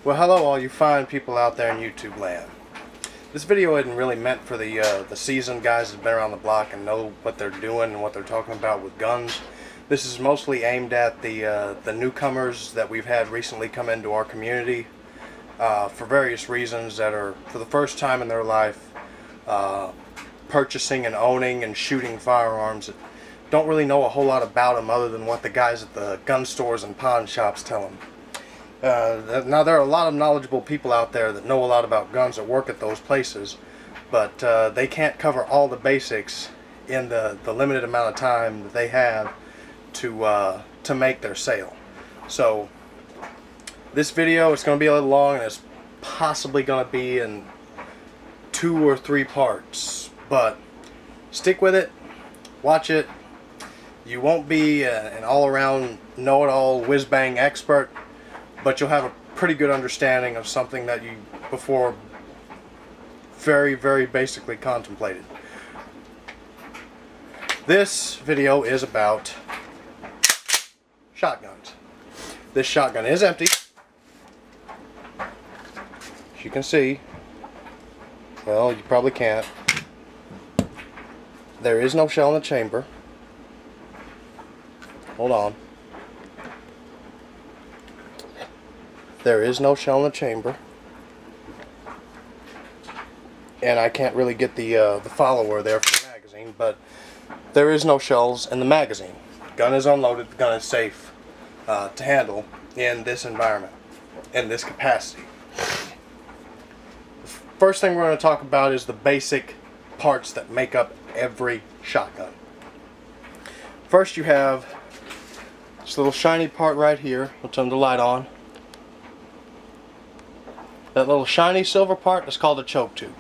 Well, hello all you fine people out there in YouTube land. This video isn't really meant for the seasoned guys that have been around the block and know what they're doing and what they're talking about with guns. This is mostly aimed at the newcomers that we've had recently come into our community for various reasons, that are for the first time in their life purchasing and owning and shooting firearms. Don't really know a whole lot about them other than what the guys at the gun stores and pawn shops tell them. Now, there are a lot of knowledgeable people out there that know a lot about guns that work at those places, but they can't cover all the basics in the limited amount of time that they have to make their sale. So this video is going to be a little long, and it's possibly going to be in 2 or 3 parts, but stick with it, watch it. You won't be an all-around know-it-all whiz-bang expert, but you'll have a pretty good understanding of something that you before very, very basically contemplated. This video is about shotguns. This shotgun is empty, as you can see. Well, you probably can't. There is no shell in the chamber. Hold on. There is no shell in the chamber, and I can't really get the follower there for the magazine, but there is no shells in the magazine. The gun is unloaded. The gun is safe to handle in this environment, in this capacity. The first thing we're going to talk about is the basic parts that make up every shotgun. First, you have this little shiny part right here. I'll turn the light on. That little shiny silver part is called a choke tube.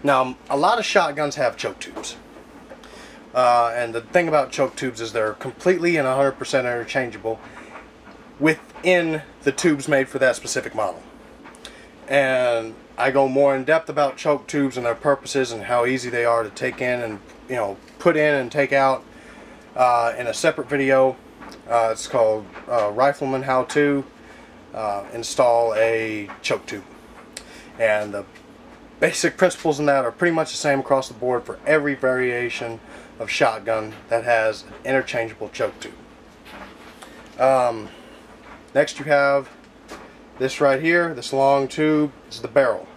Now, a lot of shotguns have choke tubes. And the thing about choke tubes is they're completely and 100% interchangeable within the tubes made for that specific model. And I go more in depth about choke tubes and their purposes and how easy they are to take in and, you know, put in and take out in a separate video. It's called Rifleman How To Install a Choke Tube. And the basic principles in that are pretty much the same across the board for every variation of shotgun that has an interchangeable choke tube. Next, you have this right here. This long tube is the barrel.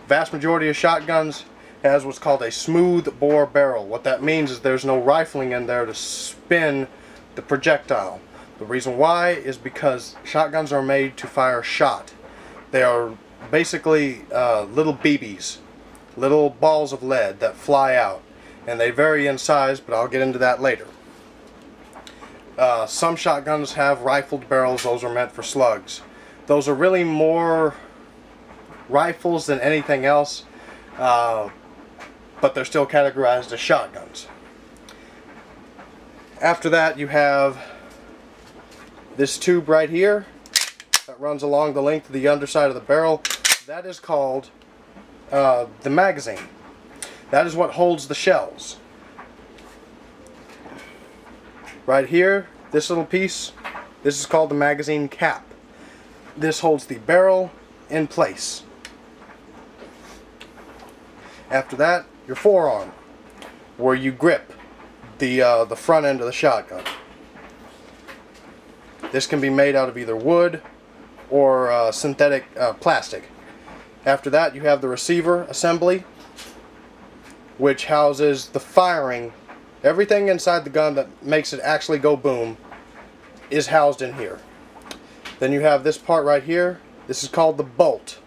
Vast majority of shotguns has what's called a smooth bore barrel. What that means is there's no rifling in there to spin the projectile. The reason why is because shotguns are made to fire shot. They are basically little BBs, little balls of lead that fly out, and they vary in size, but I'll get into that later. Some shotguns have rifled barrels. Those are meant for slugs. Those are really more rifles than anything else, but they're still categorized as shotguns. After that, you have this tube right here that runs along the length of the underside of the barrel. That is called the magazine. That is what holds the shells. Right here, this little piece, this is called the magazine cap. This holds the barrel in place. After that, your forearm, where you grip the front end of the shotgun. This can be made out of either wood or synthetic plastic. After that, you have the receiver assembly, which houses the firing. Everything inside the gun that makes it actually go boom is housed in here. Then you have this part right here. This is called the bolt.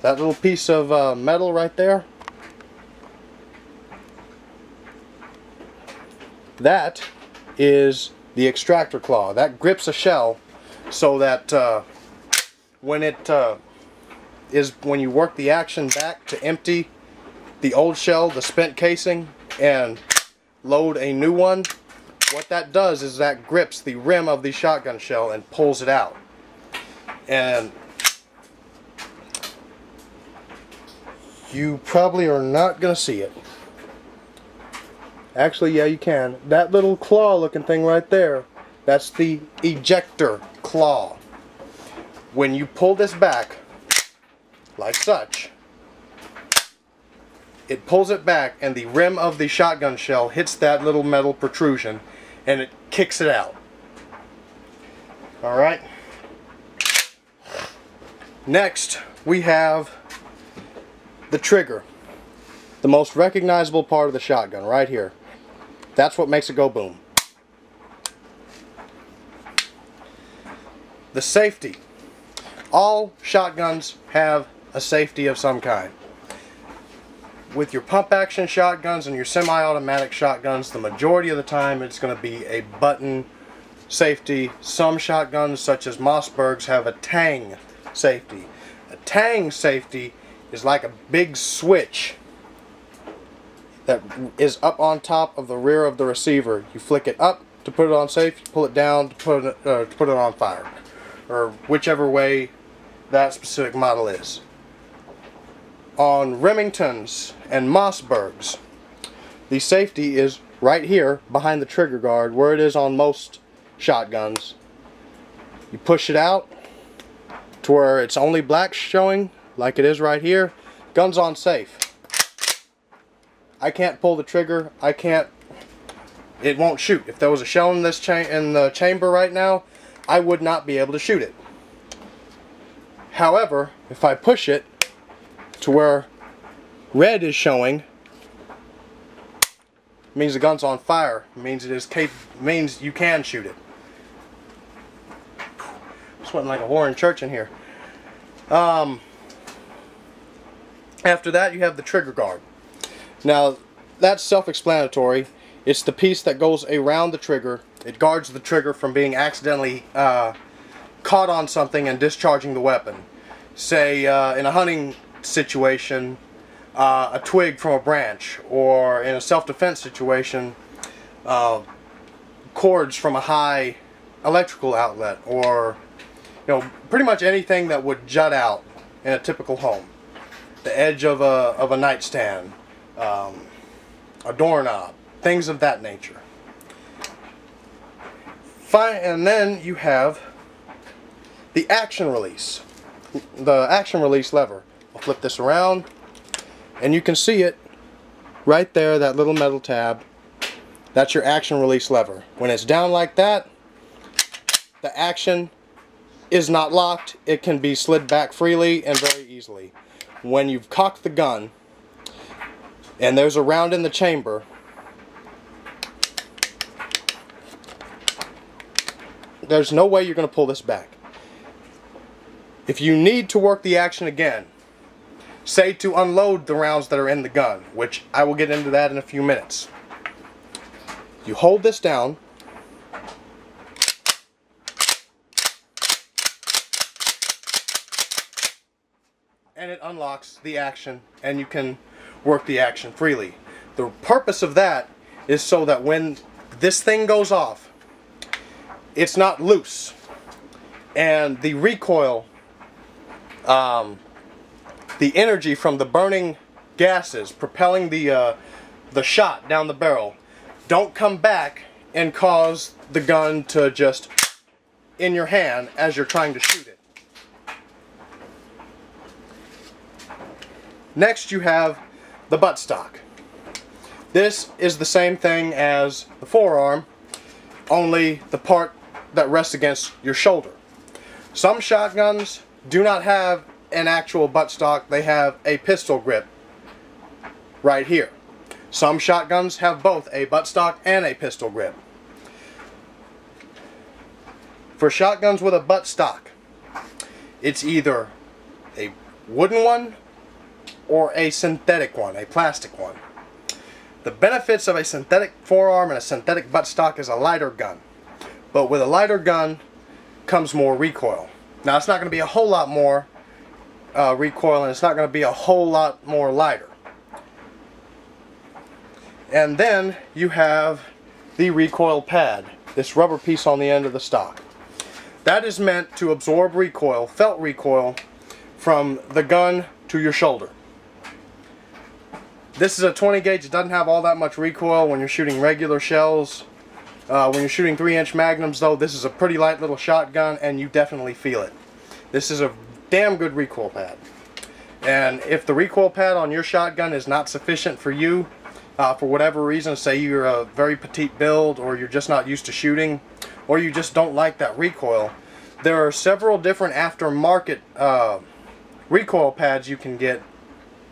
That little piece of metal right there, that is the extractor claw. That grips a shell so that when you work the action back to empty the old shell, the spent casing, and load a new one, what that does is that grips the rim of the shotgun shell and pulls it out. And you probably are not going to see it. Actually, yeah, you can. That little claw looking thing right there, that's the ejector claw. When you pull this back, like such, it pulls it back and the rim of the shotgun shell hits that little metal protrusion and it kicks it out. Alright. Next, we have the trigger. The most recognizable part of the shotgun, right here. That's what makes it go boom. The safety. All shotguns have a safety of some kind. With your pump action shotguns and your semi-automatic shotguns, the majority of the time it's going to be a button safety. Some shotguns, such as Mossberg's, have a tang safety. A tang safety is like a big switch that is up on top of the rear of the receiver. You flick it up to put it on safe, you pull it down to put it on fire, or whichever way that specific model is. On Remingtons and Mossbergs, the safety is right here behind the trigger guard, where it is on most shotguns. You push it out to where it's only black showing, like it is right here. Gun's on safe. I can't pull the trigger. It won't shoot. If there was a shell in this in the chamber right now, I would not be able to shoot it. However, if I push it to where red is showing, it means the gun's on fire. It means means you can shoot it. I'm sweating like a whore in church in here. After that, you have the trigger guard. Now, that's self-explanatory. It's the piece that goes around the trigger. It guards the trigger from being accidentally caught on something and discharging the weapon. Say, in a hunting situation, a twig from a branch, or in a self-defense situation, cords from a high electrical outlet, or pretty much anything that would jut out in a typical home. The edge of a nightstand, a doorknob, things of that nature. And then you have the action release. The action release lever. I'll flip this around and you can see it right there, that little metal tab. That's your action release lever. When it's down like that, the action is not locked. It can be slid back freely and very easily. When you've cocked the gun and there's a round in the chamber, there's no way you're going to pull this back. If you need to work the action again, say to unload the rounds that are in the gun, which I will get into that in a few minutes, you hold this down, and it unlocks the action and you can work the action freely. The purpose of that is so that when this thing goes off, it's not loose, and the recoil, the energy from the burning gases propelling the shot down the barrel don't come back and cause the gun to just in your hand as you're trying to shoot it. Next you have the buttstock. This is the same thing as the forearm, only the part that rests against your shoulder. Some shotguns do not have an actual buttstock, they have a pistol grip right here. Some shotguns have both a buttstock and a pistol grip. For shotguns with a buttstock, it's either a wooden one or a synthetic one, a plastic one. The benefits of a synthetic forearm and a synthetic buttstock is a lighter gun. But with a lighter gun comes more recoil. Now it's not going to be a whole lot more recoil, and it's not going to be a whole lot more lighter. And then you have the recoil pad, this rubber piece on the end of the stock. That is meant to absorb recoil, felt recoil, from the gun to your shoulder. This is a 20 gauge. It doesn't have all that much recoil when you're shooting regular shells. When you're shooting 3-inch magnums though, this is a pretty light little shotgun and you definitely feel it. This is a damn good recoil pad. And if the recoil pad on your shotgun is not sufficient for you, for whatever reason, say you're a very petite build or you're just not used to shooting, or you just don't like that recoil, there are several different aftermarket recoil pads you can get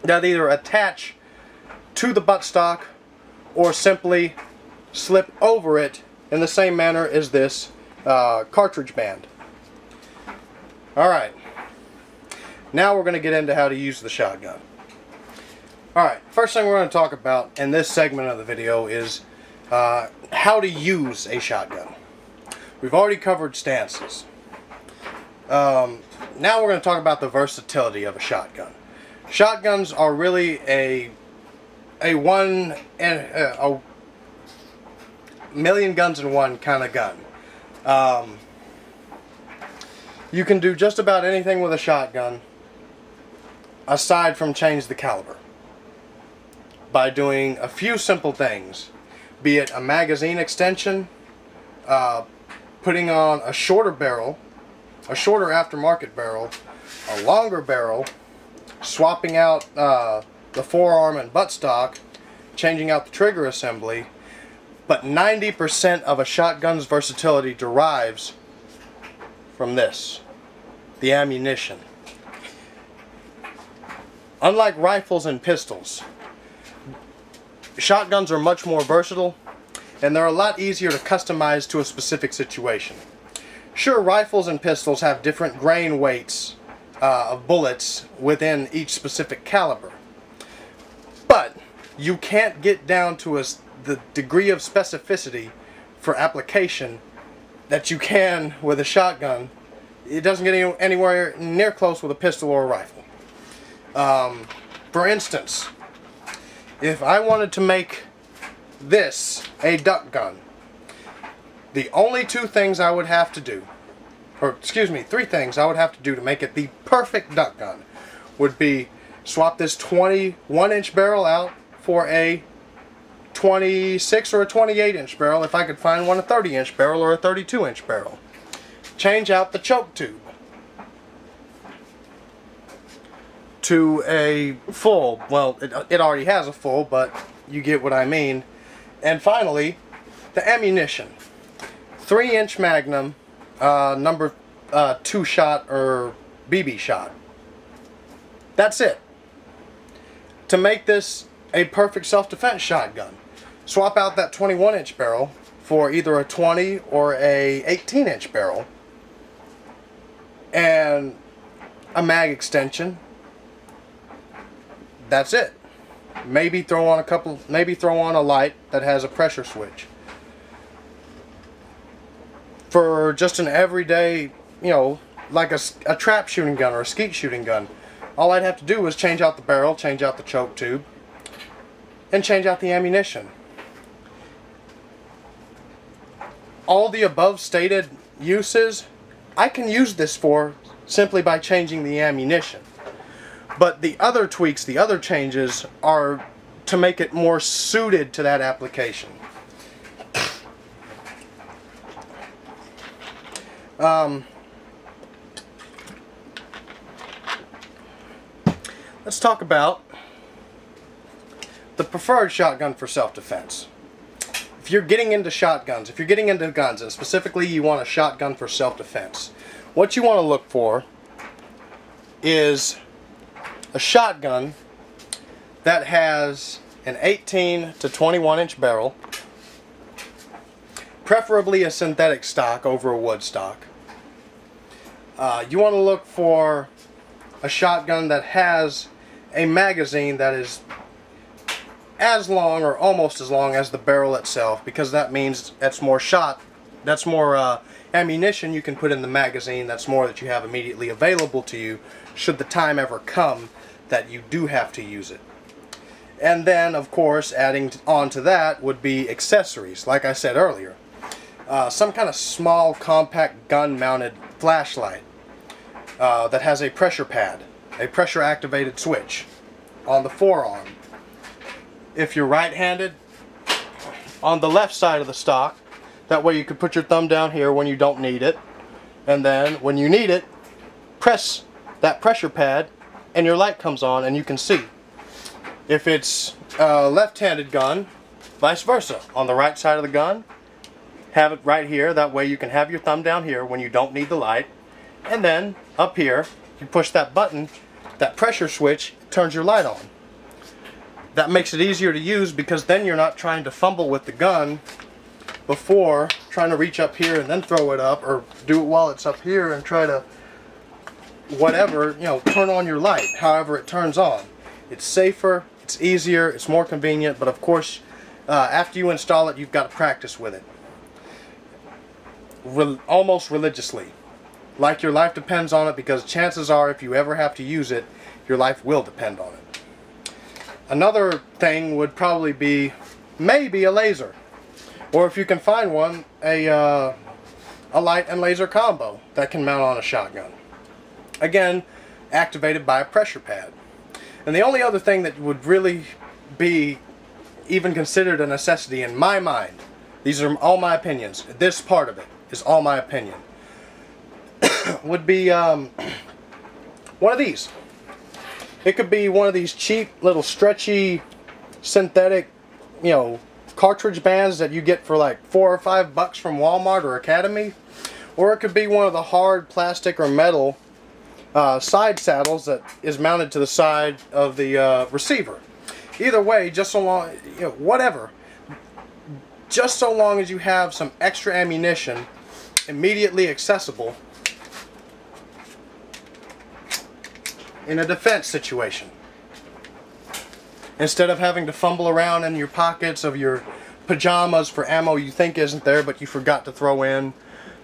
that either attach to the buttstock or simply slip over it in the same manner as this cartridge band. Alright, now we're going to get into how to use the shotgun. Alright, first thing we're going to talk about in this segment of the video is how to use a shotgun. We've already covered stances. Now we're going to talk about the versatility of a shotgun. Shotguns are really a million guns in one kind of gun. You can do just about anything with a shotgun aside from change the caliber by doing a few simple things, be it a magazine extension, putting on a shorter barrel, a shorter aftermarket barrel, a longer barrel, swapping out the forearm and buttstock, changing out the trigger assembly. But 90% of a shotgun's versatility derives from this, the ammunition. Unlike rifles and pistols, shotguns are much more versatile and they're a lot easier to customize to a specific situation. Sure, rifles and pistols have different grain weights of bullets within each specific caliber, but you can't get down to the degree of specificity for application that you can with a shotgun. It doesn't get anywhere near close with a pistol or a rifle. For instance, if I wanted to make this a duck gun, the only two things I would have to do, or excuse me, three things I would have to do to make it the perfect duck gun would be swap this 21-inch barrel out for a 26 or a 28-inch barrel, if I could find one, a 30-inch barrel or a 32-inch barrel. Change out the choke tube to a full, well, it already has a full, but you get what I mean. And finally, the ammunition. 3-inch Magnum, number 2 shot or BB shot. That's it. To make this a perfect self-defense shotgun, swap out that 21-inch barrel for either a 20 or a 18-inch barrel and a mag extension. That's it. Maybe throw on a light that has a pressure switch. For just an everyday, you know, like a trap shooting gun or a skeet shooting gun, all I'd have to do is change out the barrel, change out the choke tube, and change out the ammunition. All the above stated uses, I can use this for simply by changing the ammunition. But the other tweaks, the other changes are to make it more suited to that application. Let's talk about the preferred shotgun for self-defense. If you're getting into shotguns, if you're getting into guns, and specifically you want a shotgun for self-defense, what you want to look for is a shotgun that has an 18 to 21-inch barrel, preferably a synthetic stock over a wood stock. You want to look for a shotgun that has a magazine that is as long or almost as long as the barrel itself, because that means that's more ammunition you can put in the magazine. That's more that you have immediately available to you should the time ever come that you do have to use it. And then, of course, adding on to that would be accessories, like I said earlier. Some kind of small, compact, gun-mounted flashlight that has a pressure pad, a pressure-activated switch on the forearm. if you're right-handed, on the left side of the stock. That way you can put your thumb down here when you don't need it. And then when you need it, press that pressure pad and your light comes on and you can see. If it's a left-handed gun, vice versa. On the right side of the gun, have it right here. That way you can have your thumb down here when you don't need the light. And then up here, you push that button, that pressure switch turns your light on. That makes it easier to use because then you're not trying to fumble with the gun before trying to reach up here and then throw it up, or do it while it's up here and try to whatever, you know, turn on your light however it turns on. It's safer, it's easier, it's more convenient, but of course after you install it you've got to practice with it almost religiously, like your life depends on it, because chances are if you ever have to use it, your life will depend on it. Another thing would probably be maybe a laser, or if you can find one, a light and laser combo that can mount on a shotgun. Again, activated by a pressure pad. And the only other thing that would really be even considered a necessity in my mind, these are all my opinions, this part of it is all my opinion, would be one of these. It could be one of these cheap little stretchy synthetic, you know, cartridge bands that you get for like $4 or $5 from Walmart or Academy, or it could be one of the hard plastic or metal side saddles that is mounted to the side of the receiver. Either way, just so long, you know, whatever, just so long as you have some extra ammunition immediately accessible in a defense situation, instead of having to fumble around in your pockets of your pajamas for ammo you think isn't there but you forgot to throw in.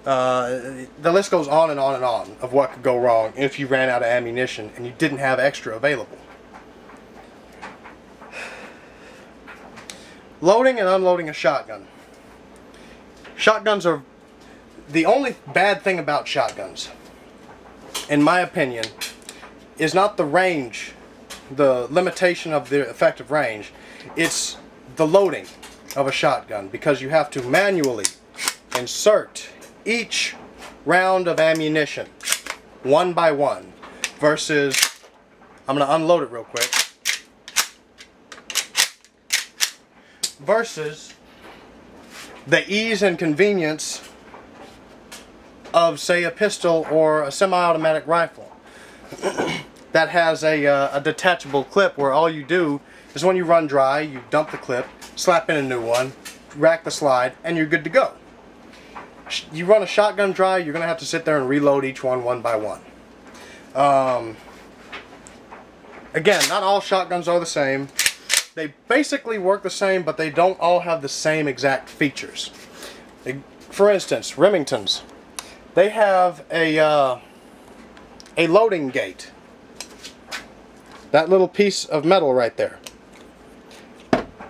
The list goes on and on and on of what could go wrong if you ran out of ammunition and you didn't have extra available. Loading and unloading a shotgun. Shotguns are the only bad thing about shotguns, in my opinion, is not the range, the limitation of the effective range. It's the loading of a shotgun, because you have to manually insert each round of ammunition one by one, versus, I'm going to unload it real quick, versus the ease and convenience of, say, a pistol or a semi-automatic rifle that has a detachable clip where all you do is when you run dry, you dump the clip, slap in a new one, rack the slide, and you're good to go. You run a shotgun dry, you're going to have to sit there and reload each one by one. Again, not all shotguns are the same. They basically work the same, but they don't all have the same exact features. For instance, Remingtons, they have a loading gate. That little piece of metal right there.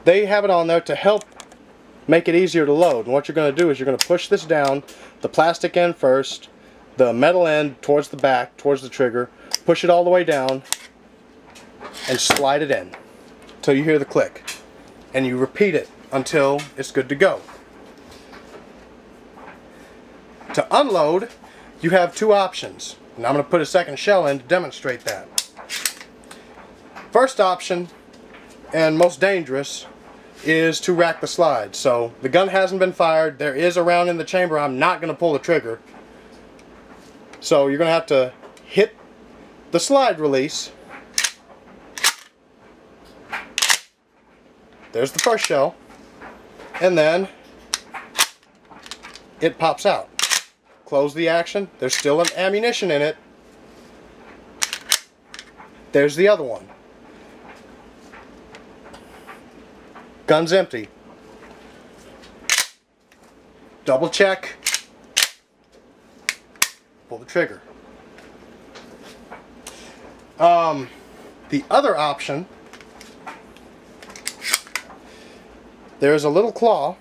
They have it on there to help make it easier to load. And what you're going to do is you're going to push this down, the plastic end first, the metal end towards the back, towards the trigger, push it all the way down, and slide it in until you hear the click. And you repeat it until it's good to go. To unload, you have two options. And I'm going to put a second shell in to demonstrate that. First option, and most dangerous, is to rack the slide. So the gun hasn't been fired, there is a round in the chamber, I'm not going to pull the trigger. So you're going to have to hit the slide release. There's the first shell. And then it pops out. Close the action. There's still an ammunition in it. There's the other one. Gun's empty. Double check. Pull the trigger. The other option, there's a little claw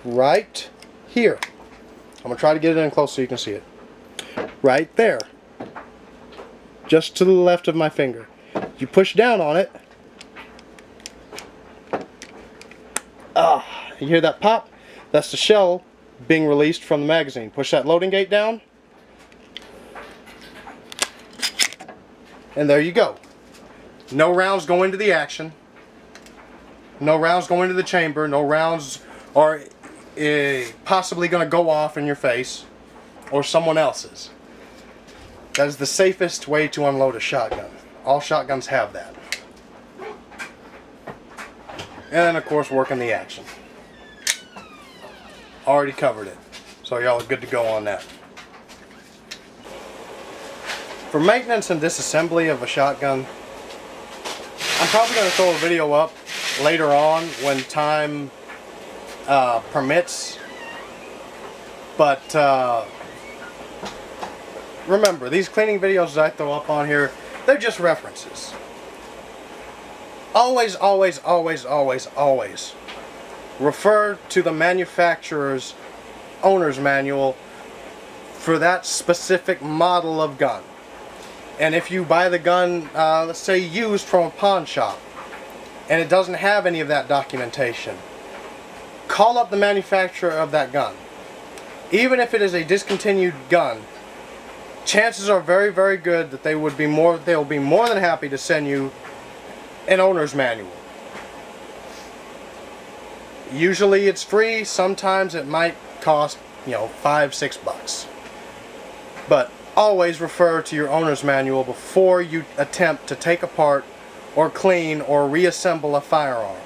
right here. I'm going to try to get it in close so you can see it. Right there. Just to the left of my finger. You push down on it, You hear that pop? That's the shell being released from the magazine. Push that loading gate down. And there you go. No rounds go into the action. No rounds go into the chamber. No rounds are possibly going to go off in your face or someone else's. That is the safest way to unload a shotgun. All shotguns have that. And then of course working the action. Already covered it. So y'all are good to go on that. For maintenance and disassembly of a shotgun, I'm probably going to throw a video up later on when time permits. But remember, these cleaning videos that I throw up on here, they're just references. Always, always, always, always, always refer to the manufacturer's owner's manual for that specific model of gun. And if you buy the gun, let's say used from a pawn shop, and it doesn't have any of that documentation, call up the manufacturer of that gun. Even if it is a discontinued gun, chances are very, very good that they'll be more than happy to send you an owner's manual. Usually it's free. Sometimes it might cost, you know, $5-6. But always refer to your owner's manual before you attempt to take apart or clean or reassemble a firearm.